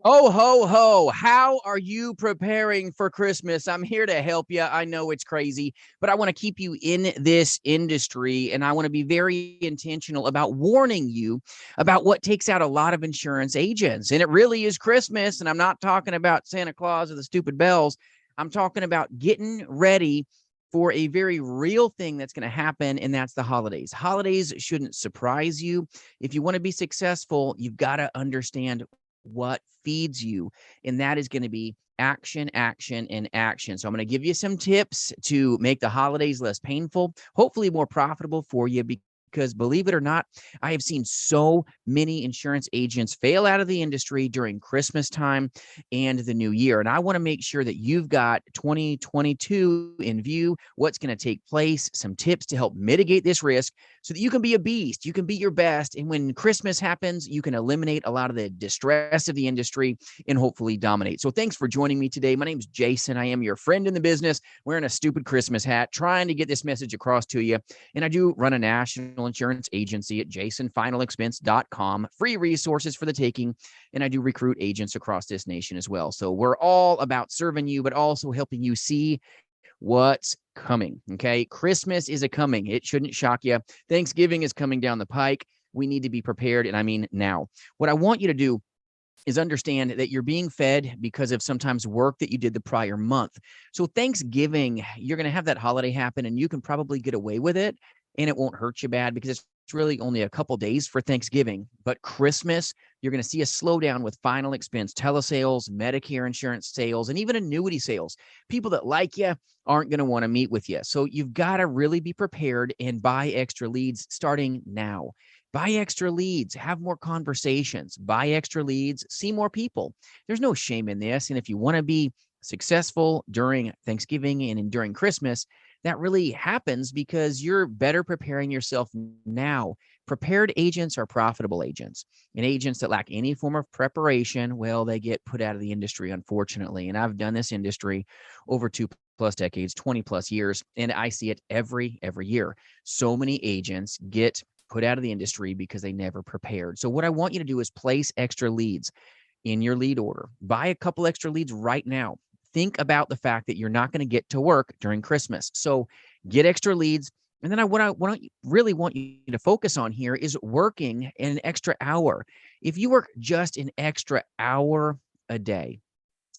Oh, ho, ho. How are you preparing for Christmas? I'm here to help you. I know it's crazy, but I want to keep you in this industry and I want to be very intentional about warning you about what takes out a lot of insurance agents. And it really is Christmas. And I'm not talking about Santa Claus or the stupid bells. I'm talking about getting ready for a very real thing that's going to happen, and that's the holidays. Holidays shouldn't surprise you. If you want to be successful, you've got to understand what feeds you. And that is going to be action, action, and action. So I'm going to give you some tips to make the holidays less painful, hopefully more profitable for you. Because believe it or not, I have seen so many insurance agents fail out of the industry during Christmas time and the new year. And I want to make sure that you've got 2022 in view, what's going to take place, some tips to help mitigate this risk so that you can be a beast, you can be your best. And when Christmas happens, you can eliminate a lot of the distress of the industry and hopefully dominate. So thanks for joining me today. My name is Jason. I am your friend in the business, wearing a stupid Christmas hat, trying to get this message across to you. And I do run a national insurance agency at jasonfinalexpense.com, free resources for the taking. And I do recruit agents across this nation as well. So we're all about serving you, but also helping you see what's coming. Okay. Christmas is a coming. It shouldn't shock you. Thanksgiving is coming down the pike. We need to be prepared. And I mean, now, what I want you to do is understand that you're being fed because of sometimes work that you did the prior month. So Thanksgiving, you're going to have that holiday happen and you can probably get away with it and it won't hurt you bad because it's really only a couple days for Thanksgiving. But Christmas, you're going to see a slowdown with final expense, telesales, Medicare insurance sales, and even annuity sales. People that like you aren't going to want to meet with you. So you've got to really be prepared and buy extra leads starting now. Buy extra leads, have more conversations, buy extra leads, see more people. There's no shame in this. And if you want to be successful during Thanksgiving and during Christmas, that really happens because you're better preparing yourself now. Prepared agents are profitable agents, and agents that lack any form of preparation, well, they get put out of the industry, unfortunately. And I've done this industry over 2+ decades, 20+ years, and I see it every year. So many agents get put out of the industry because they never prepared. So what I want you to do is place extra leads in your lead order. Buy a couple extra leads right now. Think about the fact that you're not going to get to work during Christmas. So get extra leads. And then what I really want you to focus on here is working an extra hour. If you work just an extra hour a day,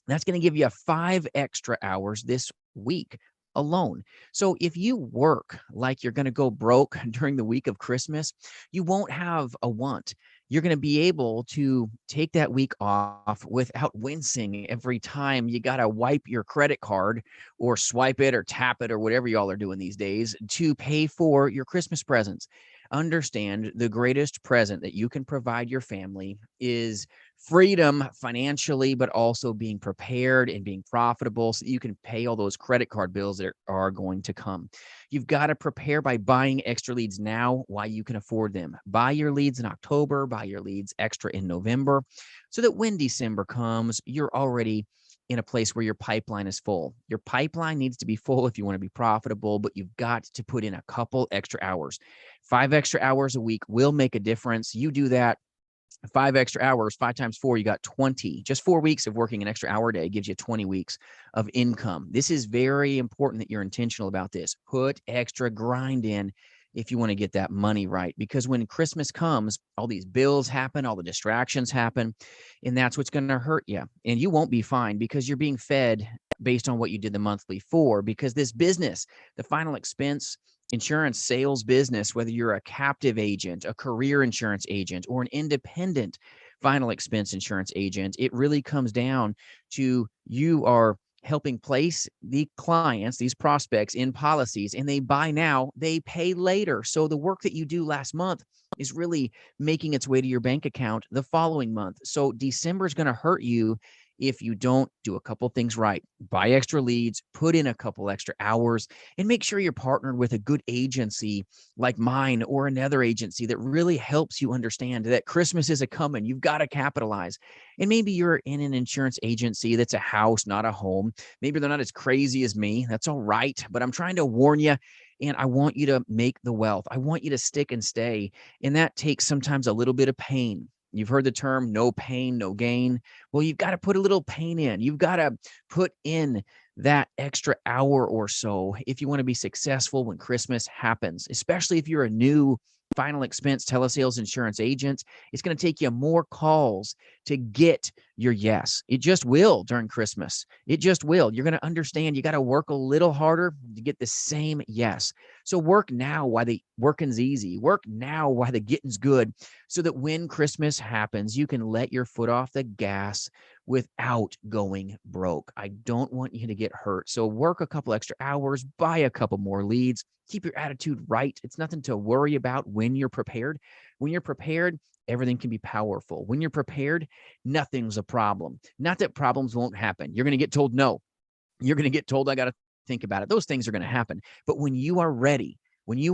that's going to give you 5 extra hours this week alone. So if you work like you're going to go broke during the week of Christmas, you won't have a want. You're going to be able to take that week off without wincing every time you got to wipe your credit card or swipe it or tap it or whatever y'all are doing these days to pay for your Christmas presents. Understand the greatest present that you can provide your family is freedom financially, but also being prepared and being profitable so that you can pay all those credit card bills that are going to come. You've got to prepare by buying extra leads now while you can afford them. Buy your leads in October, buy your leads extra in November, so that when December comes, you're already in a place where your pipeline is full. Your pipeline needs to be full if you want to be profitable, but you've got to put in a couple extra hours. 5 extra hours a week will make a difference. You do that 5 extra hours, 5 times 4, you got 20. Just 4 weeks of working an extra hour a day gives you 20 weeks of income. This is very important that you're intentional about this. Put extra grind in if you want to get that money right, because when Christmas comes, all these bills happen, all the distractions happen, and that's what's going to hurt you. And you won't be fine because you're being fed based on what you did the month before, because this business, the final expense insurance sales business, whether you're a captive agent, a career insurance agent, or an independent final expense insurance agent, it really comes down to you are helping place the clients, these prospects, in policies, and they buy now, they pay later. So the work that you do last month is really making its way to your bank account the following month. So December is going to hurt you if you don't do a couple things right. Buy extra leads, put in a couple extra hours, and make sure you're partnered with a good agency like mine or another agency that really helps you understand that Christmas is a coming. You've got to capitalize. And maybe you're in an insurance agency that's a house, not a home. Maybe they're not as crazy as me. That's all right. But I'm trying to warn you, and I want you to make the wealth. I want you to stick and stay. And that takes sometimes a little bit of pain. You've heard the term no pain, no gain. Well, you've got to put a little pain in. You've got to put in that extra hour or so if you want to be successful when Christmas happens, especially if you're a new final expense telesales insurance agent. It's going to take you more calls to get your yes. It just will during Christmas. It just will. You're going to understand you got to work a little harder to get the same yes. So work now while the working's easy. Work now while the getting's good, so that when Christmas happens, you can let your foot off the gas without going broke. I don't want you to get hurt. So work a couple extra hours, buy a couple more leads, keep your attitude right. It's nothing to worry about when you're prepared. When you're prepared, everything can be powerful. When you're prepared, nothing's a problem. Not that problems won't happen. You're going to get told no. You're going to get told, I got to think about it. Those things are going to happen. But when you are ready, you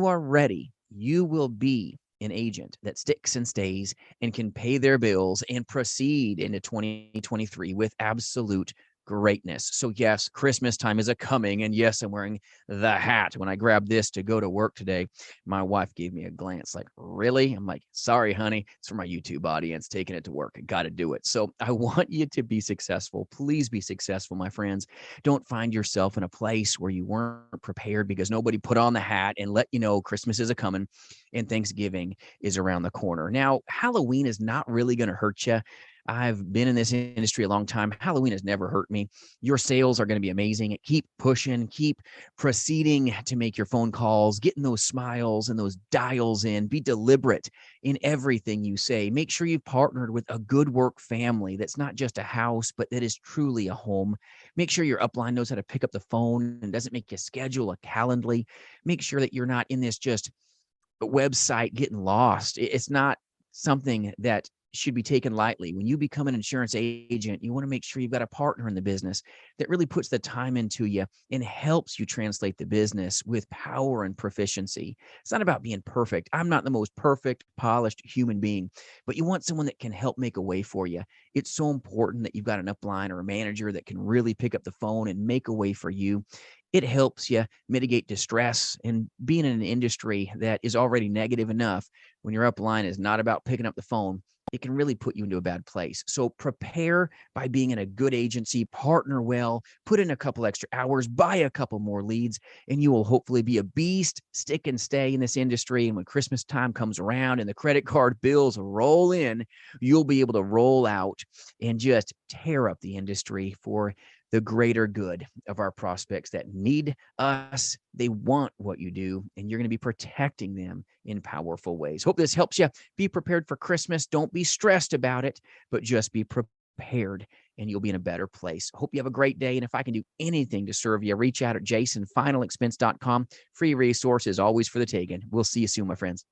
will be an agent that sticks and stays and can pay their bills and proceed into 2023 with absolute greatness. So yes, Christmas time is a coming. And yes, I'm wearing the hat. When I grabbed this to go to work today, my wife gave me a glance like, really? I'm like, sorry, honey. It's for my YouTube audience, taking it to work. I got to do it. So I want you to be successful. Please be successful, my friends. Don't find yourself in a place where you weren't prepared because nobody put on the hat and let you know Christmas is a coming and Thanksgiving is around the corner. Now, Halloween is not really going to hurt you. I've been in this industry a long time. Halloween has never hurt me. Your sales are going to be amazing. Keep pushing, keep proceeding to make your phone calls, getting those smiles and those dials in. Be deliberate in everything you say. Make sure you've partnered with a good work family that's not just a house, but that is truly a home. Make sure your upline knows how to pick up the phone and doesn't make you schedule a Calendly. Make sure that you're not in this just website getting lost. It's not something that should be taken lightly. When you become an insurance agent, you want to make sure you've got a partner in the business that really puts the time into you and helps you translate the business with power and proficiency. It's not about being perfect. I'm not the most perfect, polished human being, but you want someone that can help make a way for you. It's so important that you've got an upline or a manager that can really pick up the phone and make a way for you. It helps you mitigate distress, and being in an industry that is already negative enough. When your upline is not about picking up the phone, it can really put you into a bad place. So prepare by being in a good agency, partner well, put in a couple extra hours, buy a couple more leads, and you will hopefully be a beast, stick and stay in this industry. And when Christmas time comes around and the credit card bills roll in, you'll be able to roll out and just tear up the industry for the greater good of our prospects that need us. They want what you do, and you're going to be protecting them in powerful ways. Hope this helps you. Be prepared for Christmas. Don't be stressed about it, but just be prepared, and you'll be in a better place. Hope you have a great day. And if I can do anything to serve you, reach out at jasonfinalexpense.com. Free resources always for the taking. We'll see you soon, my friends.